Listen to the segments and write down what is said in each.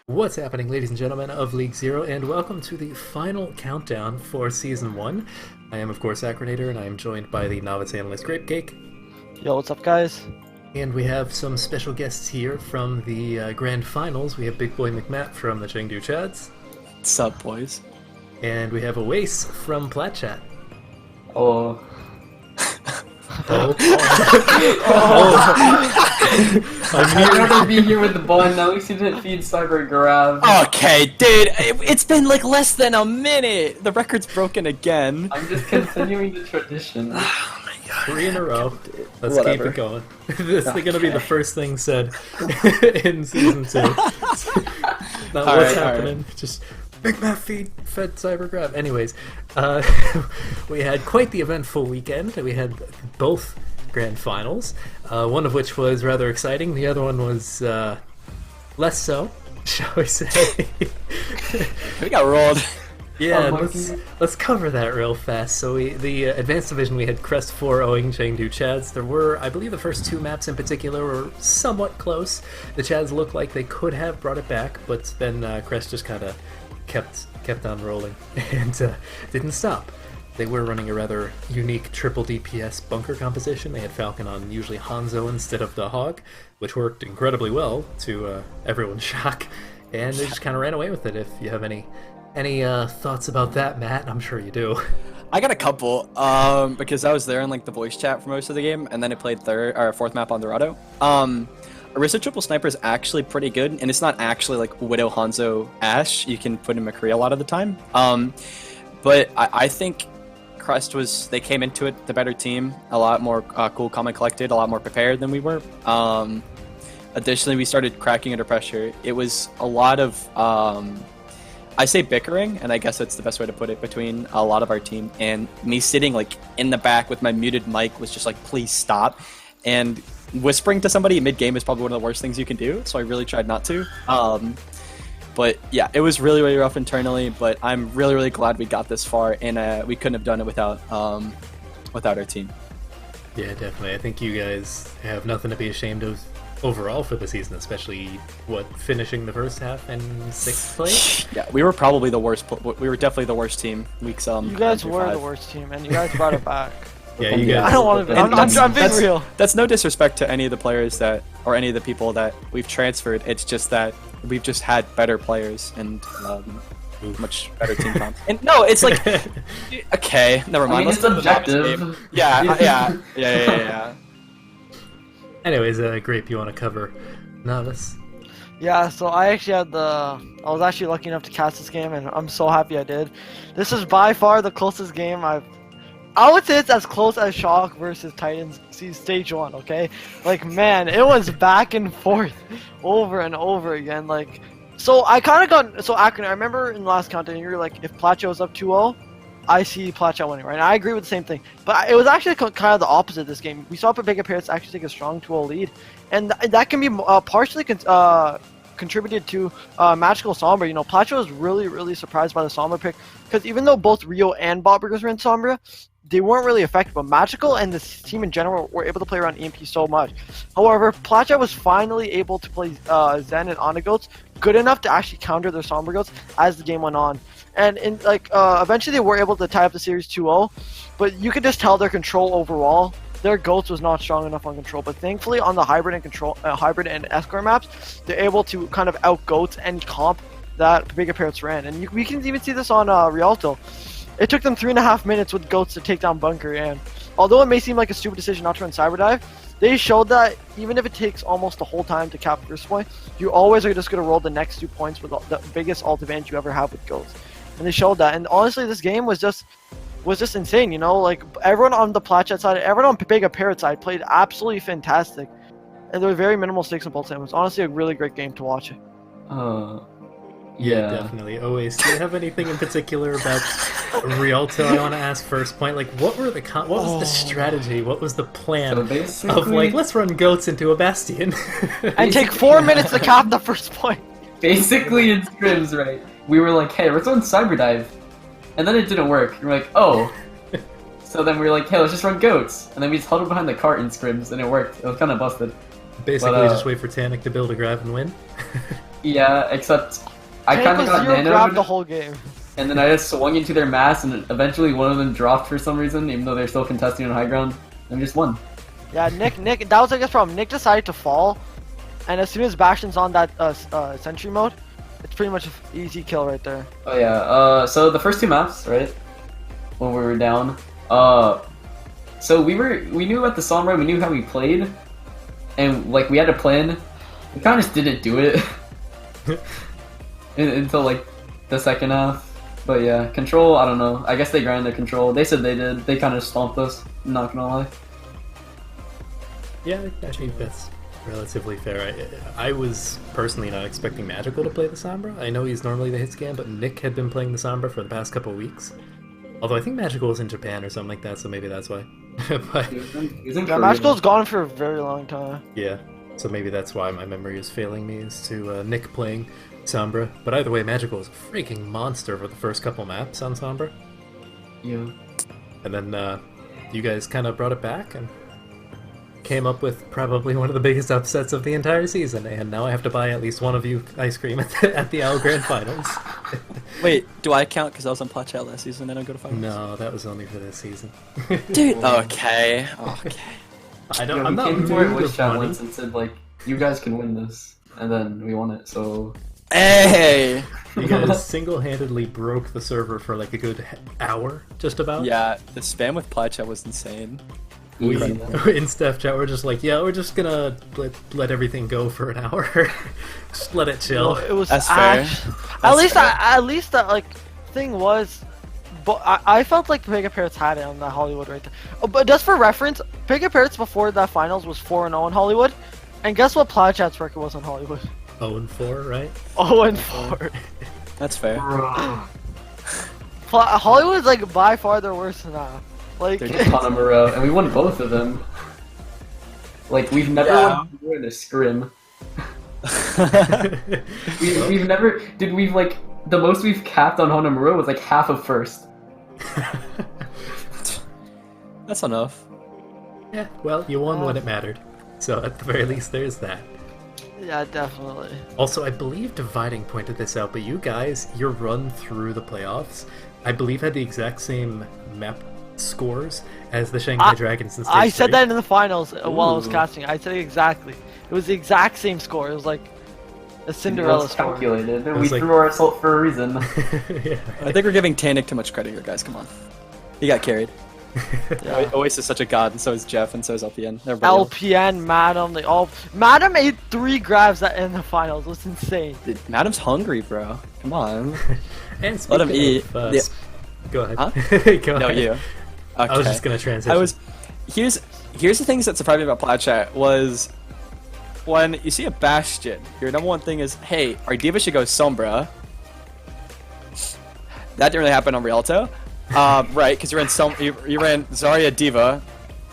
What's happening, ladies and gentlemen of League Zero, and welcome to the final countdown for Season 1. I am, of course, Acronator, and I am joined by the novice analyst Grapecake. Yo, what's up, guys? And we have some special guests here from the Grand Finals. We have BigBoyMcMatt from the Chengdu Chads. What's up, boys? And we have Owais from Platchat. Oh. Oh. I'd rather be here with the ball, and at least you didn't feed Cyber Grab. Okay, dude, it's been like less than a minute. The record's broken again. I'm just continuing the tradition. Oh my god. 3 in a row. Let's Whatever. keep it going. This is going to be the first thing said in Season 2. Not what's happening. Just Big Matt fed Cyber Grab. Anyways, we had quite the eventful weekend. We had both grand finals, one of which was rather exciting. The other one was less so, shall we say. We got rolled. Yeah, let's cover that real fast. So the Advanced Division, we had Crest 4 owing Chengdu Chads. There were, I believe the first two maps in particular were somewhat close. The Chads looked like they could have brought it back, but then Crest just kind of kept on rolling and didn't stop. They were running a rather unique triple DPS bunker composition. They had Falcon on usually Hanzo instead of the Hog, which worked incredibly well to everyone's shock, and they just kind of ran away with it. If you have any thoughts about that, Matt, I'm sure you do. I got a couple, because I was there in like the voice chat for most of the game, and then I played fourth map on Dorado. Arista Triple Sniper is actually pretty good, and it's not actually like Widow, Hanzo, Ashe. You can put in McCree a lot of the time. But I think Crest they came into it the better team, a lot more cool, calm, and collected, a lot more prepared than we were. Additionally, we started cracking under pressure. It was a lot of, I say bickering, and I guess that's the best way to put it, between a lot of our team, and me sitting like in the back with my muted mic was just like, please stop. And whispering to somebody mid-game is probably one of the worst things you can do, so I really tried not to. But yeah, it was really, really rough internally, but I'm really, really glad we got this far, and we couldn't have done it without our team. Yeah, definitely. I think you guys have nothing to be ashamed of overall for the season, especially, finishing the first half in 6th place? Yeah, we were probably the worst. We were definitely the worst team. Weeks You guys were the worst team, and you guys brought it back. Yeah, you guys. I don't want to. I'm being real. That's no disrespect to any of the players or any of the people that we've transferred. It's just that we've just had better players and much better team comp. And no, it's like, okay, never mind. It's objective. Yeah. Anyways, Grape, you want to cover Novice? Yeah, so I actually I was actually lucky enough to catch this game, and I'm so happy I did. This is by far the closest game I would say it's as close as Shock versus Titans Stage 1, okay? Like, man, it was back and forth over and over again. Like, so I kind of got, so Akron, I remember in the last countdown, you were like, if Platchat was up 2-0, I see Platchat winning, right? And I agree with the same thing. But it was actually kind of the opposite this game. We saw Big Appearance actually take a strong 2-0 lead. And that can be partially contributed to Magical Sombra. You know, Platchat was really, really surprised by the Sombra pick, because even though both Rio and Botburgers were in Sombra, they weren't really effective, but Magical and the team in general were able to play around EMP so much. However, Platchat was finally able to play Zen and Onagoats good enough to actually counter their Sombra Goats as the game went on. And eventually they were able to tie up the series 2-0, but you could just tell their control overall. Their Goats was not strong enough on control, but thankfully on the hybrid and escort maps, they're able to kind of out-Goats any comp that Big Appearance ran. And we can even see this on Rialto. It took them 3.5 minutes with Goats to take down Bunker, and although it may seem like a stupid decision not to run Cyber Dive, they showed that even if it takes almost the whole time to cap first point, you always are just going to roll the next 2 points with the biggest ult advantage you ever have with Goats. And they showed that, and honestly this game was just insane, you know? Like, everyone on the Platchat side, everyone on Big Appearance side played absolutely fantastic, and there were very minimal stakes in both sides. It was honestly a really great game to watch. Yeah, definitely. Always. Do you have anything in particular about Rialto I want to ask first point? Like, what was the strategy? What was the plan of, like, let's run Goats into a Bastion? And take 4 minutes to cap the first point. Basically, in scrims, right? We were like, hey, let's run Cyber Dive. And then it didn't work. We're like, oh. So then we were like, hey, let's just run Goats. And then we just huddled behind the cart in scrims, and it worked. It was kind of busted. Basically, just wait for Tanic to build a grab and win. Yeah, except I Tank kind was of got zero grab the nanoed, whole game. and then I just swung into their mass, and eventually one of them dropped for some reason, even though they're still contesting on high ground, and we just won. Yeah, Nick, that was I guess problem. Nick decided to fall, and as soon as Bastion's on that sentry mode, it's pretty much an easy kill right there. Oh yeah, so the first two maps, right, when we were down, so we knew about the Sombra, we knew how we played, and like we had a plan. We kind of just didn't do it until like the second half. But yeah, control, I don't know. I guess they grinded control. They said they did. They kind of stomped us. I'm not gonna lie. Yeah, I think that's relatively fair. I was personally not expecting Magical to play the Sombra. I know he's normally the hit scan, but Nick had been playing the Sombra for the past couple of weeks. Although I think Magical is in Japan or something like that, so maybe that's why. But He's in Yeah, Korea. Magical's gone for a very long time. yeah, so maybe that's why my memory is failing me, is to Nick playing Sombra. But either way, Magical is a freaking monster for the first couple maps on Sombra. Yeah. And then you guys kind of brought it back and came up with probably one of the biggest upsets of the entire season. And now I have to buy at least one of you ice cream at the Owl Grand Finals. Wait, do I count because I was on Plot Chat last season and I don't go to finals? No, that was only for this season. Dude, okay. I don't. Yeah, I'm we not came to our rude voice of chat money. once and said like, you guys can win this, and then we won it. So Hey! You guys single-handedly broke the server for like a good hour, just about. Yeah, the spam with Plot Chat was insane. We, easy. in Steph chat, we're just like, yeah, we're just gonna let everything go for an hour. Just let it chill. Well, it was That's fair. at least that like thing was, but I felt like Pega Parrots had it on that Hollywood right there. Oh, but just for reference, Pega Parrots before that finals was 4-0 in Hollywood, and guess what Plot Chat's record was on Hollywood? 0-4, right? 0-4. That's fair. Hollywood's like by far their worst now. Like They're Hanamura, and we won both of them. Like we've never won in a scrim. We've never we've like the most we've capped on Hanamura was like half of first. That's enough. Yeah, well, you won when it mattered. So at the very least, there's that. yeah, definitely. Also, I believe Dividing pointed this out, but you guys, your run through the playoffs, I believe had the exact same map scores as the Shanghai Dragons in Stage I said 3. that in the finals while I was Ooh. casting. I said it exactly. It was the exact same score. It was like a Cinderella It's score. calculated. We was like- threw our assault for a reason. Yeah. I think we're giving Tannic too much credit here, guys. Come on. He got carried. Yeah. Owais is such a god, and so is Jeff, and so is LPN. Everybody else. LPN, Madam, they all. Madam ate 3 grabs in the finals. It was insane. Dude, Madam's hungry, bro. Come on. And Let him speaking eat. of, Yeah. Go ahead. Huh? Go No, ahead. you. Okay. I was just gonna transition. Here's the things that surprised me about Plot Chat was when you see a Bastion, your number one thing is, hey, our Diva should go Sombra. That didn't really happen on Rialto. Right, because you ran Zarya Diva,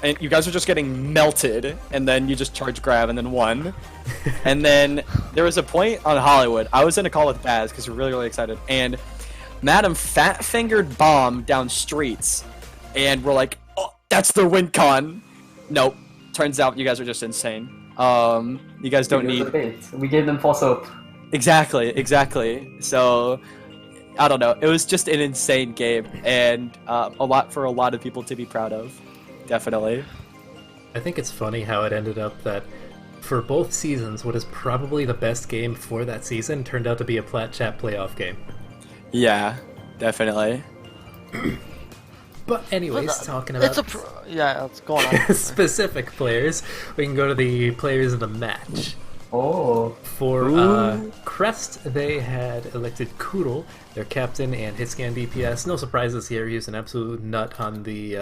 and you guys were just getting melted, and then you just charge grab and then won. And then there was a point on Hollywood. I was in a call with Baz because we're really, really excited, and Madam fat-fingered bomb down streets, and we're like, oh, that's their win con. Nope. Turns out you guys are just insane. You guys don't It was need a bait. We gave them false hope. exactly. So I don't know. It was just an insane game, and a lot of people to be proud of. Definitely. I think it's funny how it ended up that for both seasons, what is probably the best game for that season turned out to be a Plat Chat playoff game. Yeah, definitely. But anyways, talking about Yeah, let's go on. specific players, we can go to the players of the match. Oh. For Crest, they had elected Koodle, their captain and hitscan DPS. No surprises here, he was an absolute nut on the...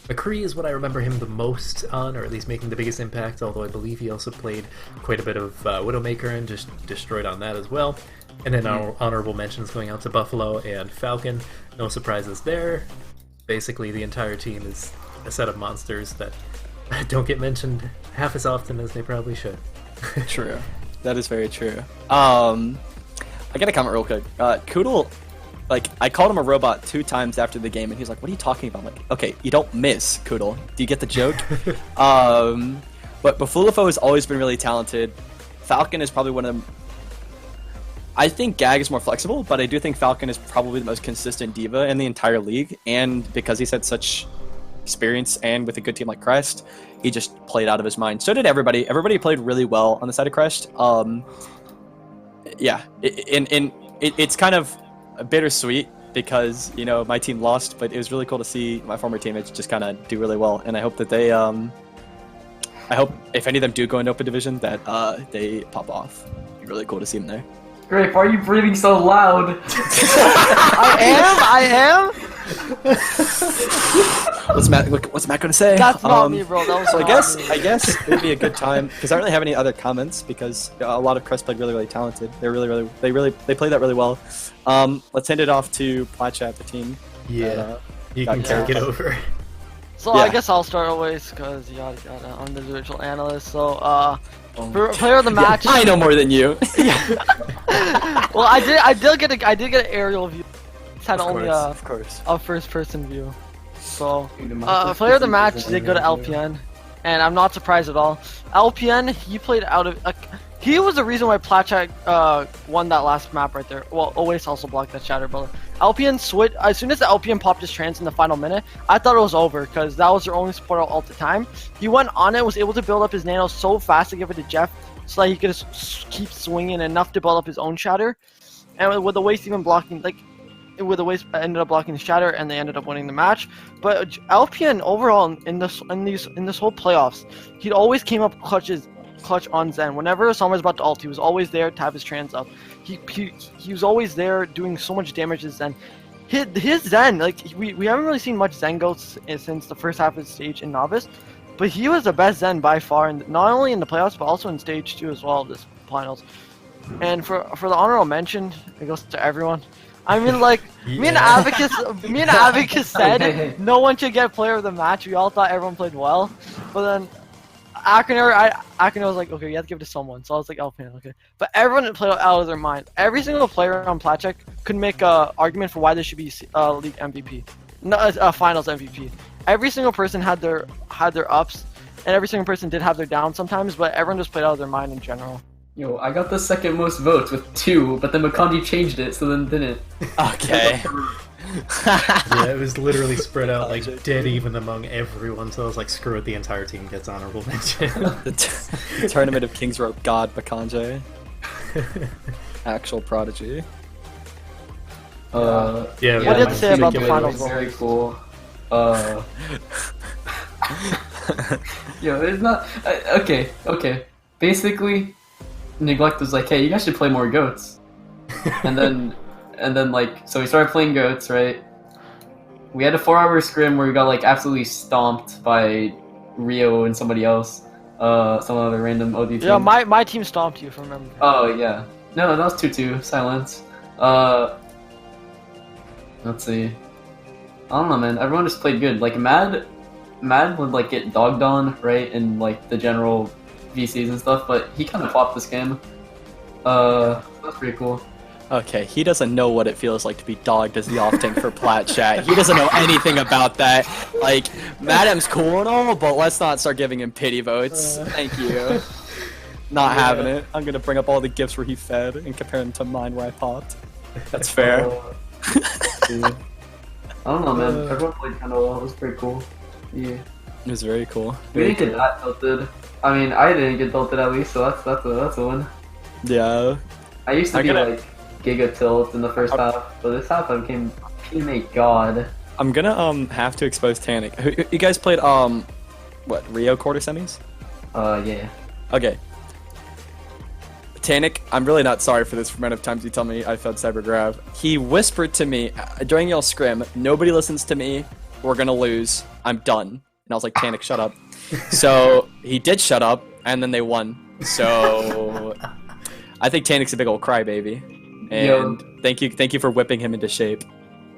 McCree is what I remember him the most on, or at least making the biggest impact, although I believe he also played quite a bit of Widowmaker and just destroyed on that as well. And then our honorable mentions going out to Buffalo and Falcon. No surprises there. Basically, the entire team is a set of monsters that don't get mentioned half as often as they probably should. True. That is very true. I gotta comment real quick. Koodle, like, I called him a robot 2 times after the game, and he's like, what are you talking about? I'm like, okay, you don't miss, Koodle. Do you get the joke? But Bafulafo has always been really talented. Falcon is probably one of them. I think Gag is more flexible, but I do think Falcon is probably the most consistent diva in the entire league, and because he's had such experience and with a good team like Crest, he just played out of his mind. So did everybody. Everybody played really well on the side of Crest. Yeah, it's kind of bittersweet because, you know, my team lost, but it was really cool to see my former teammates just kind of do really well, and I hope that they, I hope if any of them do go into open division that they pop off. It'd be really cool to see them there. Grape, why are you breathing so loud? I am. What's Matt gonna say? That's not me, bro. That was So not me. I guess it would be a good time because I don't really have any other comments because a lot of Crest played really talented. They played that really well. Let's hand it off to Platchat, the team. Yeah, you got can carried. take it over. So Yeah. I guess I'll start always because I'm the virtual analyst. So for player of the match, I know more than you. well, I did get an aerial view. It's had only Of course. a first person view. So player of the match did go to LPN, and I'm not surprised at all. LPN, he played out of he was the reason why Platchat won that last map right there. Well, owais also blocked that shatter, but LPN switch as soon as the LPN popped his trance in the final minute, I thought it was over because that was their only support all the time. He went on it, was able to build up his nano so fast to give it to Jeff, so that he could just keep swinging enough to build up his own shatter, and with the waste even blocking with the waste ended up blocking the shatter, and they ended up winning the match. But LPN overall in this whole playoffs, he always came up clutch on Zen. Whenever someone was about to ult, he was always there to have his trans up. He was always there doing so much damage to Zen. His Zen, like we haven't really seen much Zen goats since the first half of the stage in Novice, but he was the best Zen by far, and not only in the playoffs but also in stage 2 as well of this finals. And for the honorable mention, it goes to everyone. I mean, like, me and Abacus said no one should get player of the match. We all thought everyone played well, but then Akener was like, okay, you have to give it to someone. So I was like, LPN, okay. But everyone played out of their mind. Every single player on Platchat could make a argument for why there should be league MVP, no, finals MVP. Every single person had their ups, and every single person did have their downs sometimes. But everyone just played out of their mind in general. Yo, I got the second most votes with 2, but then Makanji changed it, so then didn't. Okay. Yeah, it was literally spread out like dead even among everyone, so I was like, screw it, the entire team gets honorable mention. The Tournament of Kings wrote God Bakanje. Actual prodigy. Yeah, What do you have to say about the finals? Very cool. Yo, it's not. Okay. Basically, Neglect was like, hey, you guys should play more goats. And then like, so we started playing goats, right? We had a 4-hour scrim where we got like absolutely stomped by Rio and somebody else. Some other random OD team. Yeah, my team stomped you, if I remember. Oh, yeah. No, that was 2-2. Silence. Let's see. I don't know, man. Everyone just played good. Like, Mad would, like, get dogged on, right, in, like, the general VCs and stuff, but he kind of flopped this game. That's pretty cool. Okay, he doesn't know what it feels like to be dogged as the off-tank for Platchat. He doesn't know anything about that. Like, Madam's cool and all, but let's not start giving him pity votes. Thank you. Not having it. I'm gonna bring up all the gifts where he fed and compare them to mine where I popped. That's fair. I don't know, man. Everyone played kind of well. It was pretty cool. Yeah. It was very cool. We didn't get that tilted. I mean, I didn't get tilted at least, so that's a win. Yeah. I used to be like Giga Tilt in the first half, but this half I became teammate god. I'm gonna have to expose Tannic. You guys played what, Rio quarter semis? Yeah. Okay. Tannic, I'm really not sorry for this amount of times you tell me I fed Cyber Grab. He whispered to me during y'all scrim, nobody listens to me, we're gonna lose, I'm done. And I was like, Tannic, shut up. So he did shut up, and then they won. So I think Tannic's a big old crybaby. And thank you for whipping him into shape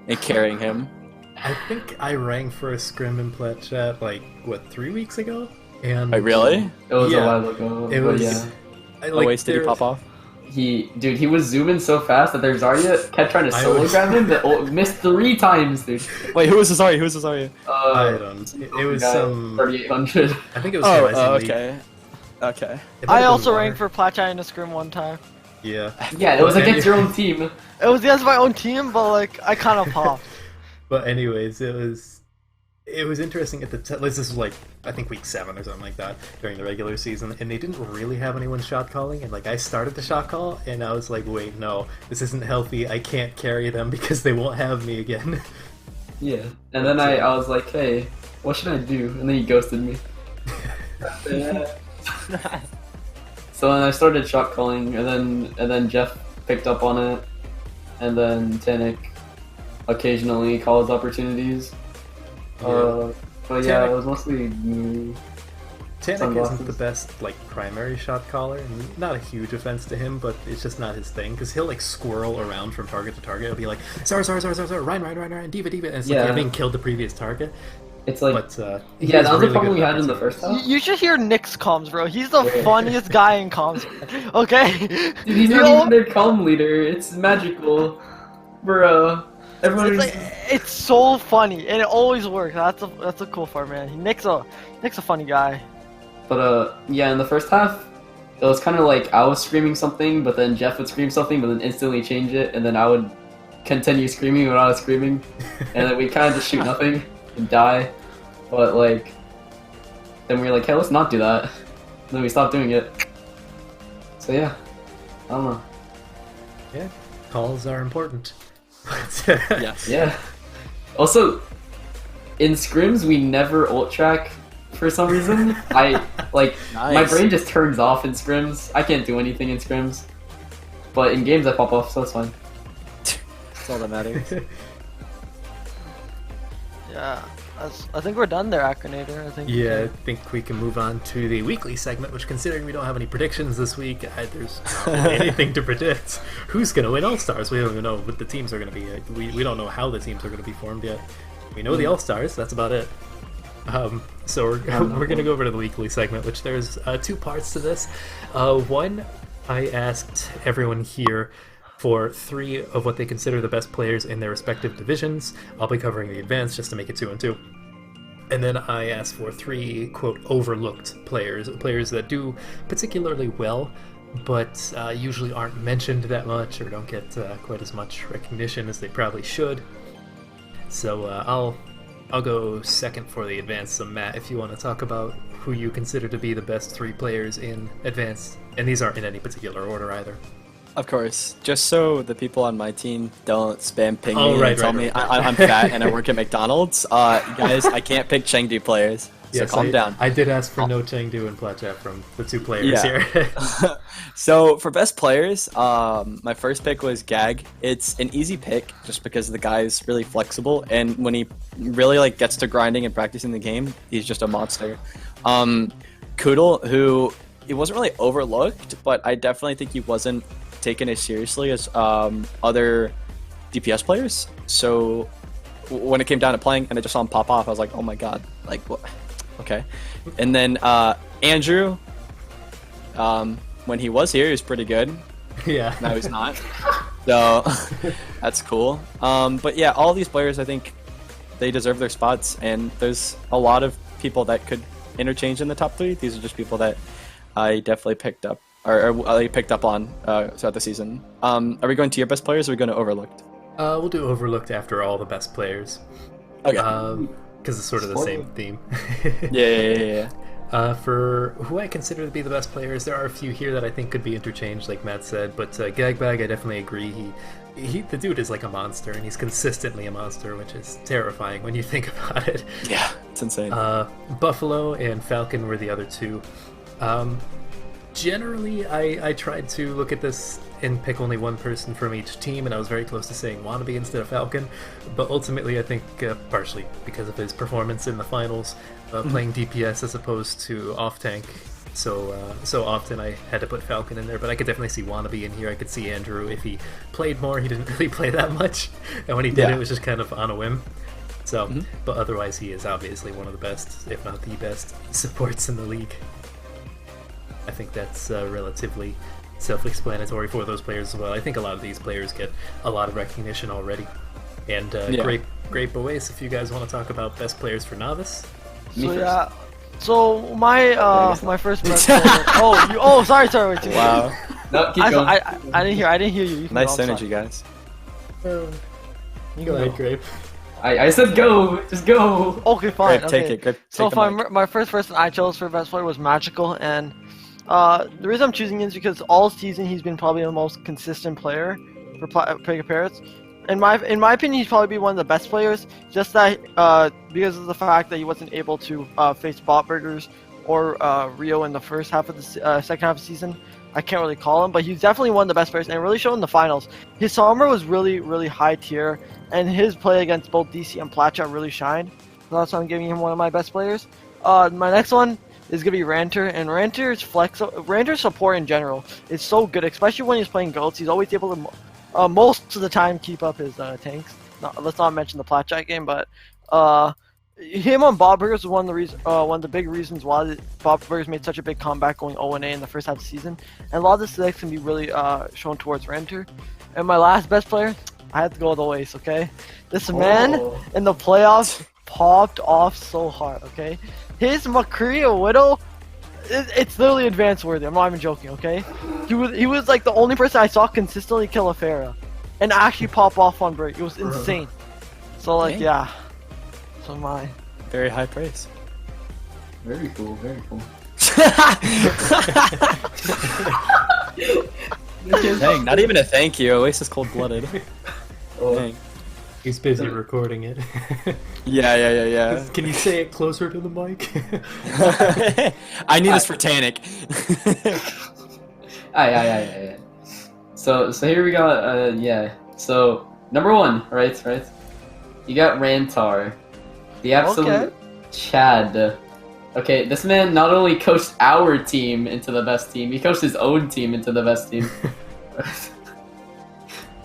and carrying him. I think I rang for a scrim in Platchat like, what, 3 weeks ago? And Wait, really? It was a while ago. It was. Yeah. Did he pop off? He was zooming so fast that their Zarya kept trying to solo grab him, but missed 3 times, dude. Wait, who was the Zarya? Who was the Zarya? I don't. It was some 3800. I think it was. Horizon League. Okay. Okay. It might I have also been ranked for Platchat in a scrim one time. Yeah. Yeah, it was Okay. against your own team. It was against my own team, but like I kind of popped. But anyways, it was interesting at the this was like I think week 7 or something like that during the regular season, and they didn't really have anyone shot calling, and like I started the shot call, and I was like, wait, no, this isn't healthy. I can't carry them because they won't have me again. Yeah. And then I was like, hey, what should I do? And then he ghosted me. So then I started shot calling, and then Jeff picked up on it, and then Tanik occasionally calls opportunities. But yeah, Tanik- it was mostly me. Tanik Sunglasses. isn't the best like primary shot caller, and not a huge offense to him, but it's just not his thing because he'll like squirrel around from target to target. He'll be like, sorry, Ryan, Diva, and it's like Yeah. having killed the previous target. It's like, But he yeah, is that was really the problem good we at had in the opportunities. first half. You should hear Nick's comms, bro. He's the Yeah. funniest guy in comms. Okay. Dude, he's You not know- even their comm leader. It's magical, bro. Everyone. It's, like, it's so funny, and it always works. That's a cool part, man. Nick's a funny guy. But yeah, in the first half, it was kind of like I was screaming something, but then Jeff would scream something, but then instantly change it, and then I would continue screaming when I was screaming, and then we kind of just shoot nothing and die. But like, then we were like, hey, let's not do that. And then we stopped doing it. So yeah, I don't know. Yeah, calls are important. Yes. Yeah. Also, in scrims, we never ult track for some reason. My Nice. brain just turns off in scrims. I can't do anything in scrims. But in games, I pop off, so it's fine. That's all that matters. Yeah. I think we're done there, Acronator. I think. Yeah, I think we can move on to the weekly segment, which considering we don't have any predictions this week, there's not really anything to predict. Who's going to win All-Stars? We don't even know what the teams are going to be. We don't know how the teams are going to be formed yet. We know the All-Stars, that's about it. So we're going to go over to the weekly segment, which there's 2 parts to this. One, I asked everyone here for 3 of what they consider the best players in their respective divisions. I'll be covering the advanced just to make it 2 and 2. And then I asked for 3, quote, overlooked players that do particularly well, but usually aren't mentioned that much or don't get quite as much recognition as they probably should. So I'll go second for the advanced. So Matt, if you want to talk about who you consider to be the best 3 players in advanced, and these aren't in any particular order either. Of course. Just so the people on my team don't spam ping Oh, me right, and tell right, me right. I'm fat and I work at McDonald's. Guys, I can't pick Chengdu players. So Yes, calm down. I did ask for no Chengdu and Platchat from the 2 players Yeah. here. So for best players, my first pick was Gag. It's an easy pick just because the guy's really flexible, and when he really like gets to grinding and practicing the game, he's just a monster. Koodle, who he wasn't really overlooked, but I definitely think he wasn't taken as seriously as other DPS players. So when it came down to playing and I just saw him pop off, I was like, oh my god, like what? Okay. And then Andrew, when he was here, he was pretty good. Yeah. Now he's not. So that's cool. But yeah, all these players, I think they deserve their spots, and there's a lot of people that could interchange in the top 3. These are just people that I definitely picked up, or I picked up on throughout the season. Are we going to your best players, or are we going to overlooked? We'll do overlooked after all the best players. Okay. Because it's sort of the same theme. Yeah. For who I consider to be the best players, there are a few here that I think could be interchanged, like Matt said. But Gagbag, I definitely agree. The dude is like a monster, and he's consistently a monster, which is terrifying when you think about it. Yeah, it's insane. Buffalo and Falcon were the other 2. Generally, I tried to look at this and pick only one person from each team, and I was very close to saying Wannabe instead of Falcon, but ultimately I think partially because of his performance in the finals, playing DPS as opposed to off-tank, so often I had to put Falcon in there, but I could definitely see Wannabe in here. I could see Andrew if he played more. He didn't really play that much, and when he did, Yeah. it was just kind of on a whim. So, but otherwise he is obviously one of the best, if not the best, supports in the league. I think that's relatively self-explanatory for those players as well. I think a lot of these players get a lot of recognition already. And Yeah. great boys, if you guys want to talk about best players for novice. Me So first. yeah. So my my first best player. Oh, sorry. Wait, Wow. No, keep going. I didn't hear you. You can Nice go, I'm synergy, guys. You go ahead, Grape. I said go, just go. sorry. Okay, fine. Grape, okay. take it. Grape, So take the mic. my first person I chose for best player was Magical, and the reason I'm choosing him is because all season he's been probably the most consistent player for Plague Parrots. In my opinion, he's probably be one of the best players. Just that because of the fact that he wasn't able to face Botburgers or Rio in the first half of the second half of the season, I can't really call him. But he's definitely one of the best players, and it really showed in the finals. His Sombra was really high tier, and his play against both DC and Platchat really shined. So that's why I'm giving him one of my best players. My next one is gonna be Ranter, and Ranter's support in general is so good, especially when he's playing goats. He's always able to most of the time keep up his tanks. Let's not mention the Platchat game, but him on Bob Burgers was one of the big reasons why Bob Burgers made such a big comeback going 0-A in the first half of the season. And a lot of the selects can be really shown towards Ranter. And my last best player, I had to go with Owais, okay? This man in the playoffs popped off so hard, okay? His McCree Widow, it's literally advance worthy. I'm not even joking, okay? He was like the only person I saw consistently kill a Pharah and actually pop off on break. It was insane. So like, Okay. yeah. So my Very high praise. Very cool, very cool. Dang, not even a thank you. Oasis cold-blooded. Oh. Dang. He's busy recording it. Yeah. Can you say it closer to the mic? I need this for Tannic. Aye. So here we got So number one, right? You got Rantar, the absolute Chad. Okay, this man not only coached our team into the best team, he coached his own team into the best team.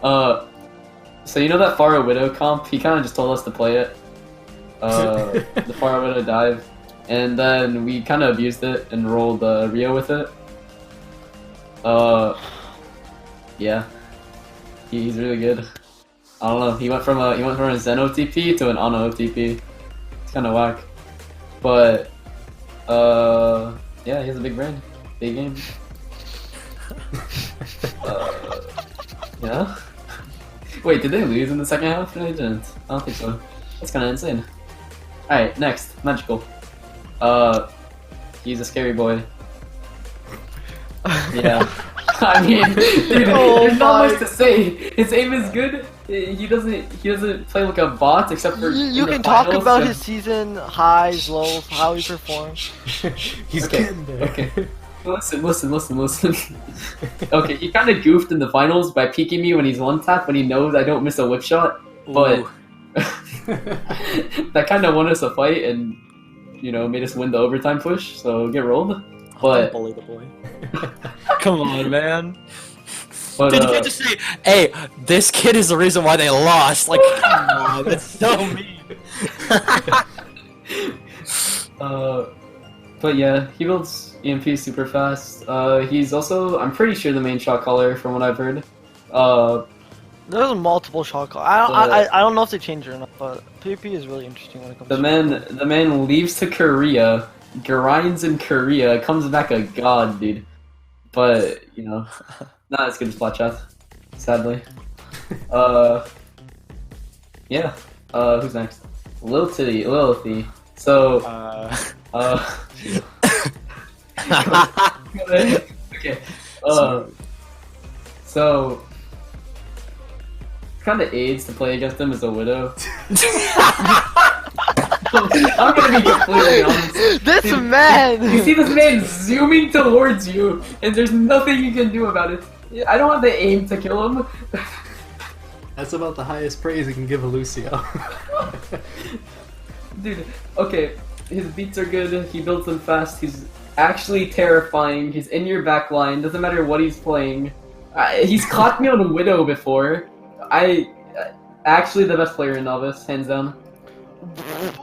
So you know that Pharah Widow comp? He kind of just told us to play it. The Pharah Widow dive, and then we kind of abused it and rolled Rio with it. Yeah, he's really good. I don't know. He went from a Zen OTP to an Ana OTP. It's kind of whack, but yeah, he has a big brain, big game. Yeah. Wait, did they lose in the second half? No, they didn't. I don't think so. That's kind of insane. Alright, next. Magical. He's a scary boy. Yeah. I mean, dude, there's not much to say. His aim is good. He doesn't play like a bot except for you can talk about his season highs, lows, how he performs. He's getting there. Okay. Listen. Okay, he kind of goofed in the finals by peeking me when he's one tap when he knows I don't miss a whip shot, but that kind of won us a fight and made us win the overtime push. So get rolled. But bully the boy. Come on, man. But, Dude, you can't just say, "Hey, this kid is the reason why they lost." Like, come on, that's so mean. But yeah, he builds EMP super fast. He's also, I'm pretty sure, the main shot caller from what I've heard. There's multiple shot calls. I don't know if they changed it or not, but PvP is really interesting when it comes. The man leaves to Korea, grinds in Korea, comes back a god, dude. But not as good as Platchat, sadly. Yeah. Who's next? Lilithy. So. Okay. So. Kind of aids to play against him as a widow. I'm gonna be completely honest. This Dude, man! You see this man zooming towards you, and there's nothing you can do about it. I don't have the aim to kill him. That's about the highest praise you can give a Lucio. Dude, okay, his beats are good, he builds them fast, he's actually terrifying, he's in your back line, doesn't matter what he's playing. He's caught me on a Widow before. Actually the best player in Novice, hands down.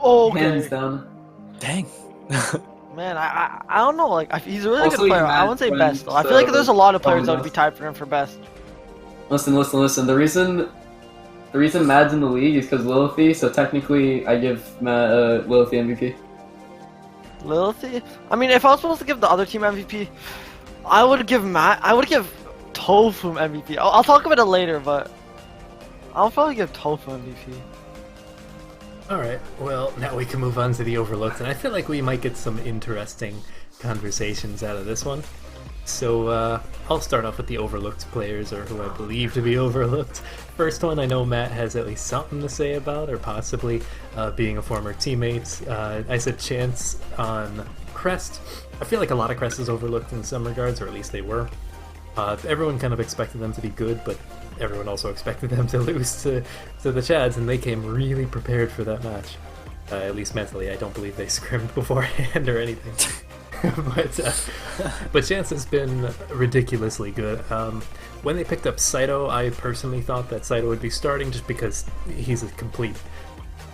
Okay. Hands down. Dang. Man, I don't know, like, he's a really Also, good player. he's I wouldn't say mad best, though. I friends, feel like there's a lot of players that would yes. be tied for him for best. Listen. The reason Mad's in the league is because Lilithy, so technically I give Lilithy MVP. Lilithy? I mean, if I was supposed to give the other team MVP, I would give Tofu MVP. I'll talk about it later, but I'll probably give Tofu MVP. Alright, well, now we can move on to the overlooked, and I feel like we might get some interesting conversations out of this one. So, I'll start off with the overlooked players, or who I believe to be overlooked. First one, I know Matt has at least something to say about, or possibly being a former teammate. I said Chance on Crest. I feel like a lot of Crest is overlooked in some regards, or at least they were. Everyone kind of expected them to be good, but everyone also expected them to lose to the Chads, and they came really prepared for that match. At least mentally. I don't believe they scrimmed beforehand or anything. but Chance has been ridiculously good. When they picked up Saito, I personally thought that Saito would be starting just because he's a complete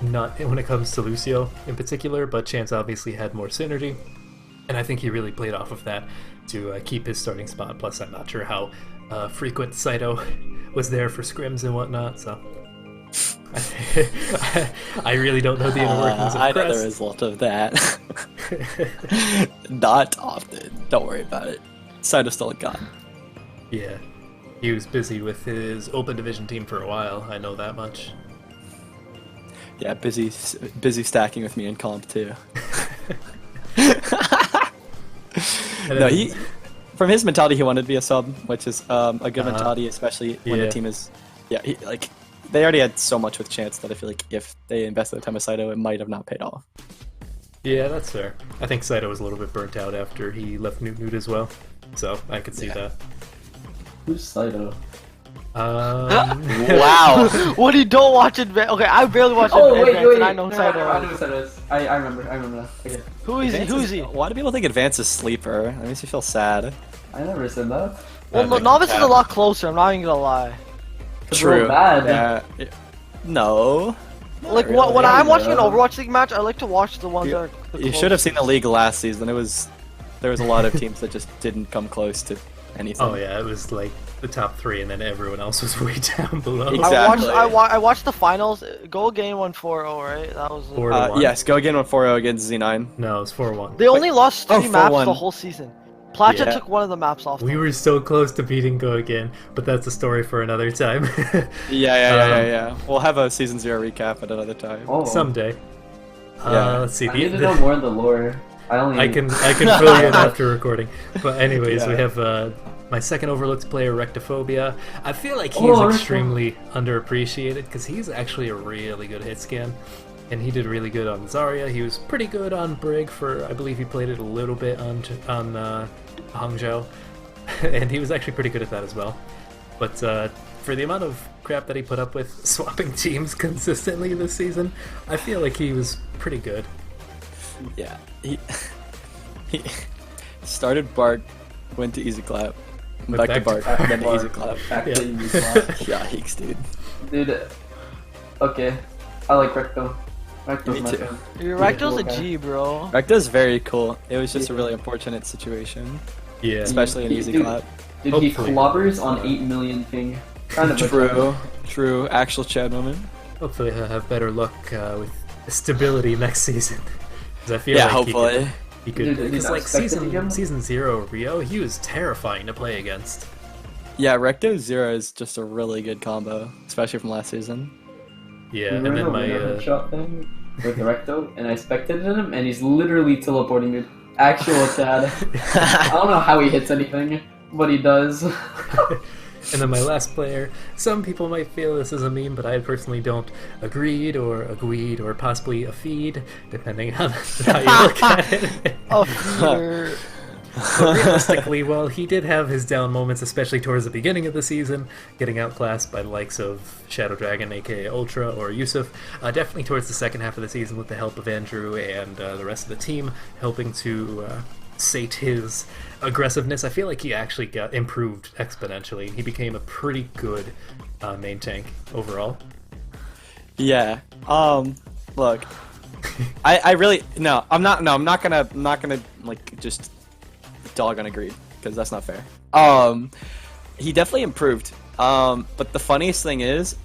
nut when it comes to Lucio in particular, but Chance obviously had more synergy, and I think he really played off of that to keep his starting spot. Plus, I'm not sure how frequent Saito was there for scrims and whatnot, so I really don't know the inner workings of I know Crest. there is a lot of that. Not often. Don't worry about it. Saito's still a god. Yeah, he was busy with his open division team for a while. I know that much. Yeah, busy stacking with me in comp too. And No, then- from his mentality, he wanted to be a sub, which is a good mentality, especially when yeah. the team is, they already had so much with Chance that I feel like if they invested the time with Saito, it might have not paid off. Yeah, that's fair. I think Saito was a little bit burnt out after he left Newt Newt as well, so I could see that. Who's Saito? Wow. What, you don't watch Advance? Okay, I barely watch Oh Advance, wait. and I know No, Saito. I know who Saito is. I remember that. Okay. Who is he? Who is he? Why do people think Advance is sleeper? That makes me feel sad. I never said that. Well, no, Novice is a lot closer. I'm not even gonna lie. We're bad. Yeah. No. Like really. when I'm watching an Yeah. Overwatch League match, I like to watch the ones that are the You should have seen the league last season. There was a lot of teams that just didn't come close to anything. Oh yeah, it was like the top three, and then everyone else was way down below. Exactly. I watched the finals. Go game 1-4-0, right? That was. 4-1. Yes, go again on 4-0 against Z9. No, it's 4-1. They only lost 3 maps 4-1. the whole season. Placha Yeah. took one of the maps off. We were so close to beating Go Again, but that's a story for another time. Yeah. We'll have a season 0 recap at another time. Oh, Someday. Yeah. Let's see. I need to know more of the lore. I can fill you in after recording. But anyways, we Yeah. have my second overlooked player, Rectophobia. I feel like he's Oh, extremely underappreciated because he's actually a really good hit scan. And he did really good on Zarya. He was pretty good on Brig for, I believe he played it a little bit on Hangzhou. And he was actually pretty good at that as well. But for the amount of crap that he put up with swapping teams consistently this season, I feel like he was pretty good. Yeah. He started Bart, went to Easy Clap, Went back to back to Bart, Bart. then to Easy Clap. Back Yeah. to you, Clap. Yikes, dude. Dude. Okay. I like Recto. Recto's Me my too. fan. Your Recto's a Okay. G, bro. Recta's very cool. It was just a Yeah. really unfortunate situation, Yeah. especially in Easy Dude, Clap. Dude, he Hopefully. clobbers on 8 million ping. Kind of a True. Actual Chad moment. Hopefully he'll have better luck with stability next season. 'Cause I feel Yeah, like hopefully. he could. Dude, did he Because not like expect it again? season 0 Rio, he was terrifying to play against. Yeah, Recto Zero is just a really good combo, especially from last season. Yeah, and Remember then my when I shot thing with the Recto, and I spectated him, and he's literally teleporting me. Actual Chad. I don't know how he hits anything, but he does. and then my last player. Some people might feel this is a meme, but I personally don't. Agreed or agreed or possibly a feed, depending on how you look at it. Oh, feeder. But realistically, well, he did have his down moments, especially towards the beginning of the season, getting outclassed by the likes of Shadow Dragon, aka Ultra, or Yusuf. Definitely towards the second half of the season, with the help of Andrew and the rest of the team, helping to sate his aggressiveness. I feel like he actually got improved exponentially. He became a pretty good main tank overall. Yeah. Look. I really I'm not gonna like just dog on Agreed, because that's not fair. He definitely improved. But the funniest thing is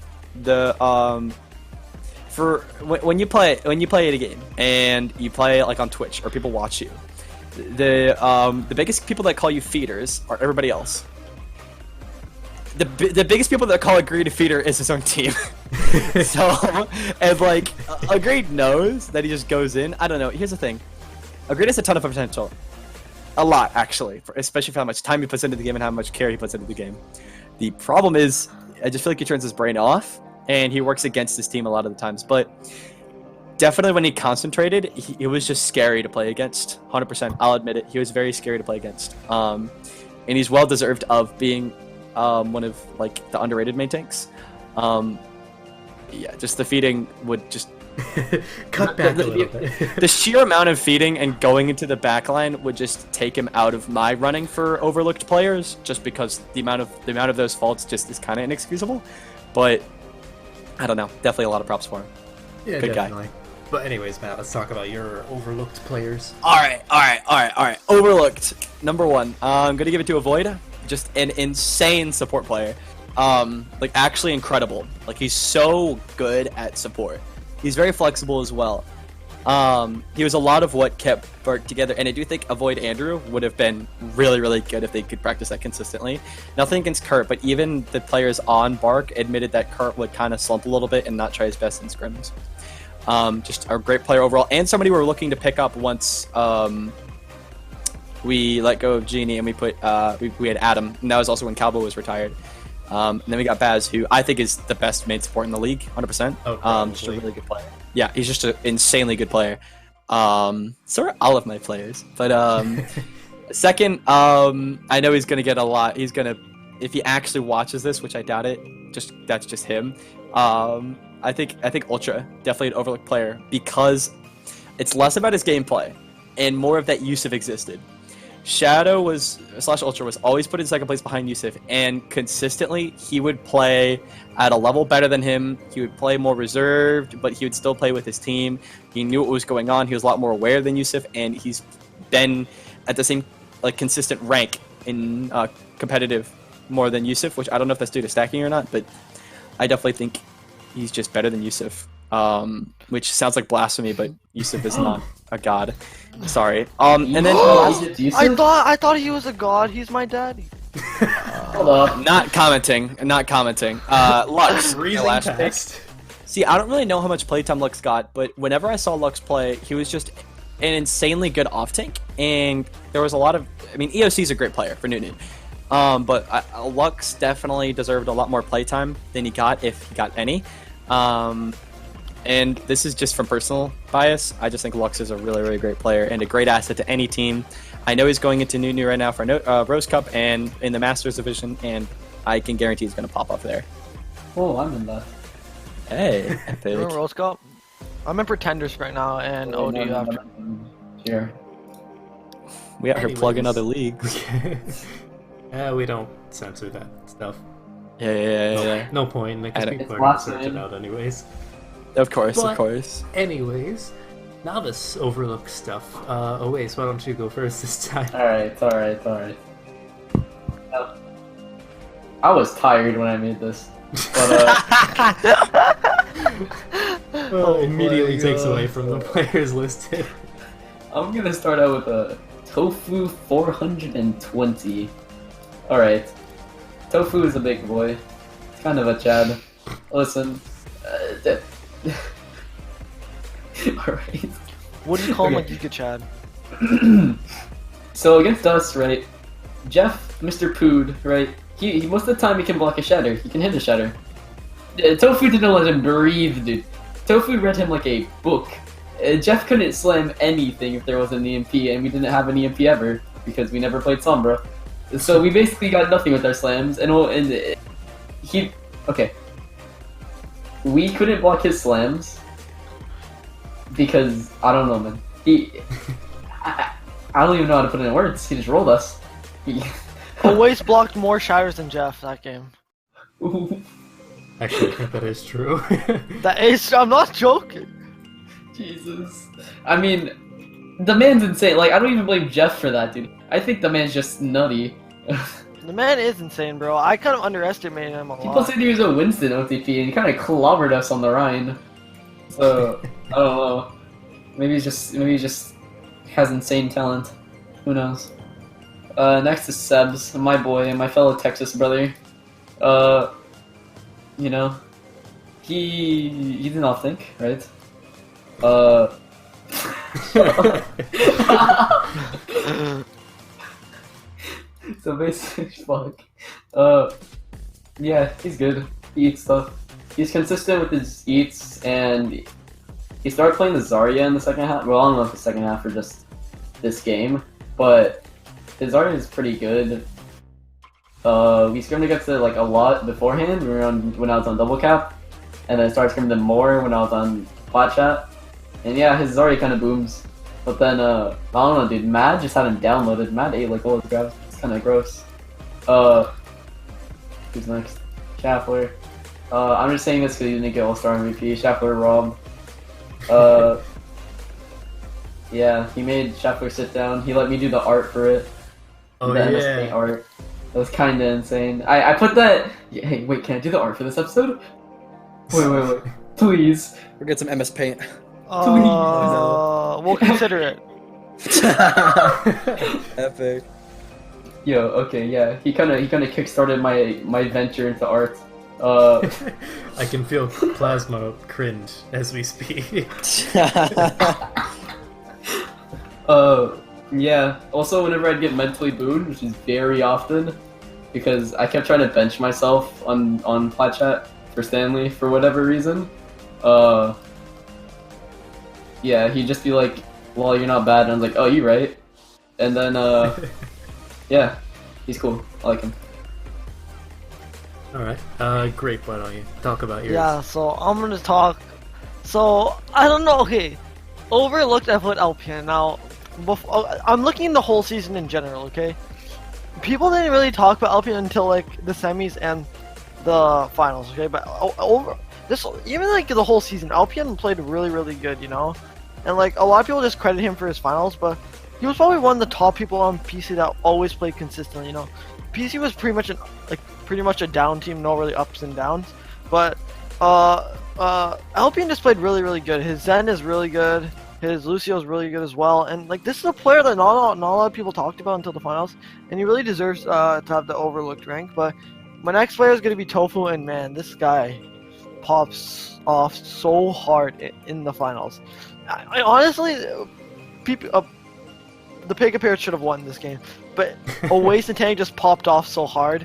for when you play a game and you play like on Twitch or people watch you, the biggest people that call you feeders are everybody else. the biggest people that call it Greed a feeder is his own team. So, and like, Agreed knows that he just goes in. I don't know. Here's the thing. Agreed has a ton of potential. A lot, actually, especially for how much time he puts into the game and how much care he puts into the game. The problem is, I just feel like he turns his brain off, and he works against his team a lot of the times. But definitely when he concentrated, it was just scary to play against. 100%, I'll admit it. He was very scary to play against. And he's well deserved of being one of like the underrated main tanks. Yeah, just the feeding would just cut back a little bit. The sheer amount of feeding and going into the backline would just take him out of my running for overlooked players, just because the amount of those faults just is kind of inexcusable. But I don't know, definitely a lot of props for him. Yeah, Good definitely. guy. But anyways, Matt, let's talk about your overlooked players. All right. Overlooked. Number one, I'm gonna give it to Avoid. Just an insane support player. Like actually incredible. Like he's so good at support. He's very flexible as well. He was a lot of what kept Bart together, and I do think Avoid Andrew would have been really, really good if they could practice that consistently. Nothing against Kurt, but even the players on Bark admitted that Kurt would kind of slump a little bit and not try his best in scrims. Just a great player overall, and somebody we were looking to pick up once we let go of Genie and we put we had Adam, and that was also when Calbo was retired. And then we got Baz, who I think is the best main support in the league, 100%. Oh, just a really good player. Yeah, he's just an insanely good player. So are all of my players. But second, I know he's gonna get a lot. He's gonna, if he actually watches this, which I doubt it. That's just him. I think Ultra definitely an overlooked player because it's less about his gameplay and more of that Yusuf existed. Shadow was /Ultra was always put in second place behind Yusuf, and consistently he would play at a level better than him. He would play more reserved, but he would still play with his team. He knew what was going on. He was a lot more aware than Yusuf, and he's been at the same like consistent rank in competitive more than Yusuf, which I don't know if that's due to stacking or not, but I definitely think he's just better than Yusuf. Which sounds like blasphemy, but Yusuf is not a god. Sorry. And then I thought he was a god. He's my daddy. Hold up. Not commenting. Lux, Breezing last pick. past. See, I don't really know how much playtime Lux got, but whenever I saw Lux play, he was just an insanely good off tank, and there was a lot of. I mean, EOC is a great player for Newton. But Lux definitely deserved a lot more playtime than he got, if he got any. And this is just from personal bias. I just think Lux is a really, really great player and a great asset to any team. I know he's going into Nunu right now for Rose Cup and in the Masters division, and I can guarantee he's going to pop off there. Oh, I'm in that. Hey, You're in Rose Cup? I'm in Pretenders right now, and OD after. Here. We out here plugging Anyways. other leagues. We don't censor that stuff. Yeah. No point, because I don't- people It's are gonna lots search in. it out anyways. Of course. Anyways, novice overlooked stuff. Owais, why don't you go first this time? Alright. I was tired when I made this. But, Immediately my takes God. away from the players listed. I'm gonna start out with a Tofu 420. Alright. Tofu is a big boy. It's kind of a Chad. Listen. Alright. What do you call him, Okay. like Giga Chad? So against us, right? Jeff, Mr. Pood, right? He most of the time he can block a shatter. He can hit a shatter. Tofu didn't let him breathe, dude. Tofu read him like a book. Jeff couldn't slam anything if there was an EMP, and we didn't have an EMP ever because we never played Sombra. So we basically got nothing with our slams, we couldn't block his slams because I don't know, man. I don't even know how to put it in words. He just rolled us. Always blocked more shatters than Jeff that game. Actually, I think that is true. That is, I'm not joking. Jesus. I mean, the man's insane. Like, I don't even blame Jeff for that, dude. I think the man's just nutty. The man is insane, bro. I kind of underestimated him a People lot. said he was a Winston OTP, and he kind of clobbered us on the Rhine. So, I don't know. Maybe he just has insane talent. Who knows? Next is Sebs, my boy, and my fellow Texas brother. You know, he did not think, right? So basically, fuck. Yeah, he's good. He eats stuff. He's consistent with his eats, and he started playing the Zarya in the second half. Well, I don't know if the second half or just this game, but his Zarya is pretty good. We scrimmed against it like a lot beforehand when I was on double cap, and then started scrimming them more when I was on flat chat. And yeah, his Zarya kind of booms. But then, I don't know, dude, Mad just had him downloaded. Mad ate like all his grabs. It's kind of gross. Who's next? Schaffler. I'm just saying this because he didn't get All-Star MVP. Schaffler robbed. Yeah, he made Schaffler sit down. He let me do the art for it. Oh, the MS yeah. Paint art. That was kind of insane. I put that... Yeah, hey, wait, can I do the art for this episode? Wait. Please. We'll get some MS Paint. We'll consider it. Epic. Yo, okay, yeah. He kind of kickstarted my venture into art. I can feel Plasma cringe as we speak. Yeah. Also, whenever I'd get mentally booed, which is very often, because I kept trying to bench myself on flat chat for Stanley for whatever reason. Yeah, he'd just be like, "Well, you're not bad," and I was like, "Oh, you right." And then, yeah, he's cool. I like him. Alright, Grape, why don't you talk about yours? Yeah, so I'm gonna talk. So I don't know. Okay, overlooked. I put LPN now. I'm looking the whole season in general. Okay, people didn't really talk about LPN until like the semis and the finals. Okay, but over this, even like the whole season, LPN played really good. You know, and like a lot of people just credit him for his finals, but he was probably one of the top people on PC that always played consistently. You know, PC was pretty much a down team, no really ups and downs. But Alpian just played really good. His Zen is really good. His Lucio is really good as well. And like this is a player that not a lot of people talked about until the finals, and he really deserves to have the overlooked rank. But my next player is going to be Tofu, and man, this guy pops off so hard in the finals. I honestly, people. The Pega Parrot should have won this game, but Owais and Tang just popped off so hard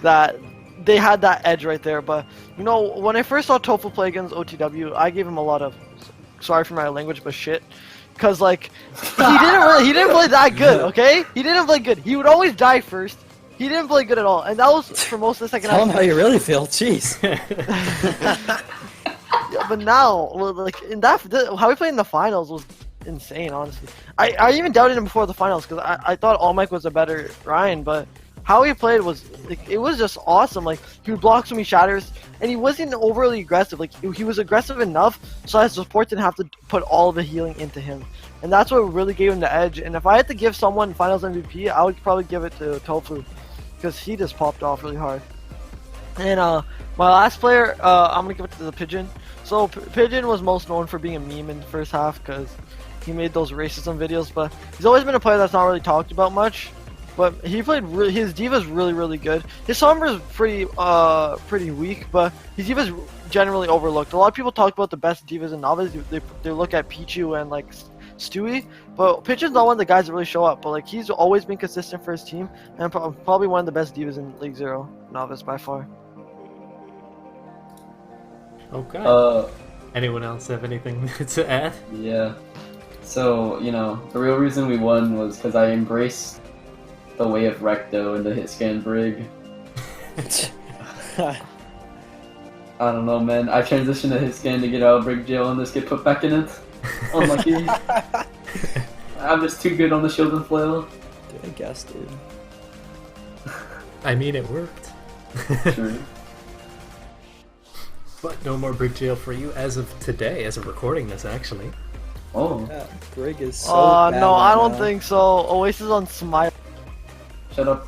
that they had that edge right there. But you know, when I first saw Tofu play against OTW, I gave him a lot of, sorry for my language, but shit, because like he didn't play that good. Okay, he didn't play good. He would always die first. He didn't play good at all, and that was for most of the second half. Tell him how you really feel. Jeez. Yeah, but now, well, like in that, how he played in the finals was insane, honestly. I even doubted him before the finals because I thought All Mike was a better Ryan, but how he played was like, it was just awesome. Like he would block so many shatters, and he wasn't overly aggressive. Like he was aggressive enough so his support didn't have to put all the healing into him, and that's what really gave him the edge. And if I had to give someone Finals MVP, I would probably give it to Tofu because he just popped off really hard. And my last player, I'm gonna give it to the Pigeon. So Pigeon was most known for being a meme in the first half because he made those racism videos, but he's always been a player that's not really talked about much. But he played his D.Va's really good. His Sombra is pretty weak, but his D.Va's generally overlooked. A lot of people talk about the best D.Vas in Novice. They look at Pichu and like Stewie, but Pigeon's not one of the guys that really show up. But like he's always been consistent for his team, and probably one of the best D.Vas in League Zero Novice by far. Okay. Anyone else have anything to add? Yeah. So, you know, the real reason we won was because I embraced the way of Recto and the hit scan brig. I don't know, man. I transitioned to hit scan to get out of brig jail and just get put back in it. Unlucky. I'm just too good on the shield and flail. Dude, I guess, dude. I mean, it worked. True. But no more brig jail for you as of today, as of recording this, actually. Oh. Yeah, Brig is so bad no, right I don't now. think so. Oasis on Smile. Shut up.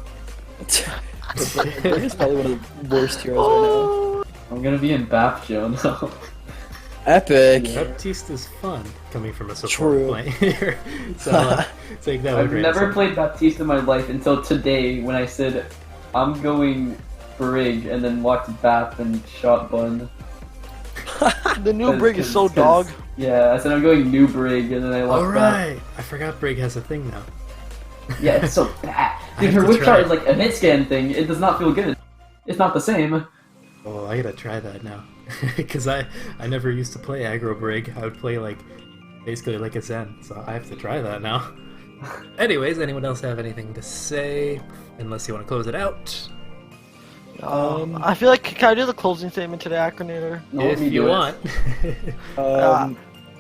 Brig is probably one of the worst heroes I'm gonna be in BAP jail now. right now. Epic. Baptiste is fun, coming from a support True. player. So, take that with I've a grain of never salt. played Baptiste in my life until today when I said, I'm going Brig and then walked BAP and shot Bun. The new Brig is so 'Cause- dog. Yeah, I said I'm going new Brig and then I walked BAP. Alright! I forgot Brig has a thing now. Yeah, it's so bad. I Dude, have her to whip try shot it. is like a hit scan thing. It does not feel good. It's not the same. Oh, I gotta try that now. Because I never used to play aggro Brig. I would play like basically like a Zen, so I have to try that now. Anyways, anyone else have anything to say? Unless you want to close it out. I feel like, can I do the closing statement today, Acronator? No, If let me you do it. want.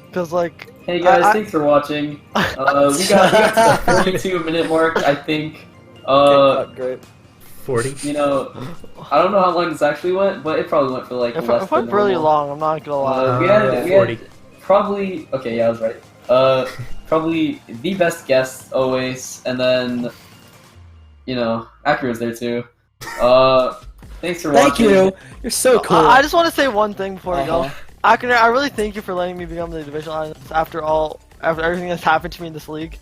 Because, like... Hey guys, I- thanks for watching. We got to the 42-minute mark, I think. Great. 40. You know, I don't know how long this actually went, but it probably went for like It less went than really normal. long, I'm not gonna lie. We yeah, had 40. probably okay, yeah, I was right. Probably the best guest always, and then you know, Acura's there too. Thanks for Thank watching. you. You're so cool. I just want to say one thing before we go. Uh-huh. Acronator, I really thank you for letting me become the divisional analyst after everything that's happened to me in this league.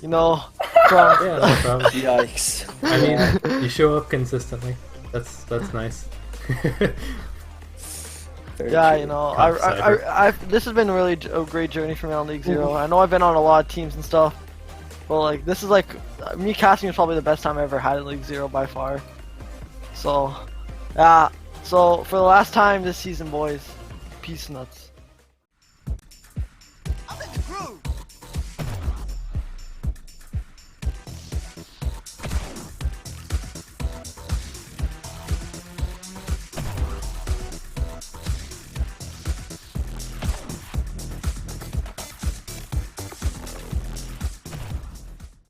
You know, from... Yeah, no problem. Yikes. I mean, you show up consistently. That's nice. Very Yeah, true. you know, Props, Cyber. this has been really a great journey for me on League Zero. I know I've been on a lot of teams and stuff, but like this is like me casting is probably the best time I ever had in League Zero by far. So, yeah. So for the last time this season, boys, peace nuts.